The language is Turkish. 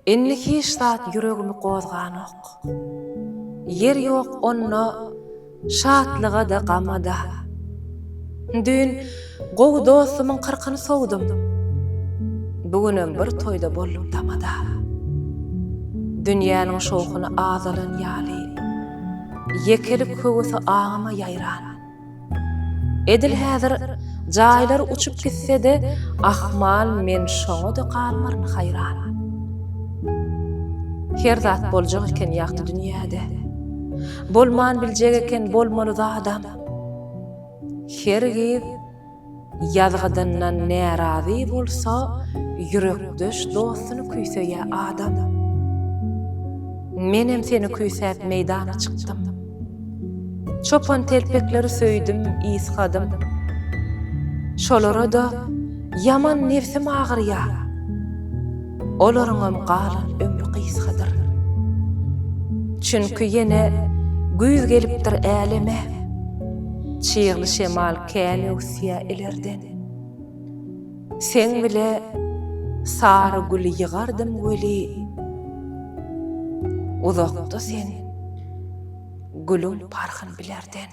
Inni hiç zat yüregimi gozganok. Yer yok onna şatlyga da gamada. Dün gow dostumun kırkını sowdum. Bugünüm bir toyda boldum tamada. Dünýäniň şowkuny azalan ýaly. Yekelip köwüsi aňyma ýaýran. Edil häzir jaýlar uçup gitse-de ahmal men şoňa da galmaryn haýran. Her zat boljak eken ýakdy dünýäde. Bolman biljek eken bolmaly adam. Her gip ýazgydyndan närazy bolsa, yürekdeş dostuny küýseýä adam. Menem seni küýsäp meýdana çykdym. Çopan telpekleri söýdüm, ýyskadym. Şolara da yaman nefsim agyrýar. Olaryňam galan ömrü gysgadyr. Çünkü ýene güýz gelipdir äleme. Çyýgly şemal kän öwsýä elerden. Sen bile sary gül ýygardym göli. Uzakda sen gülüm parhyn bilerden.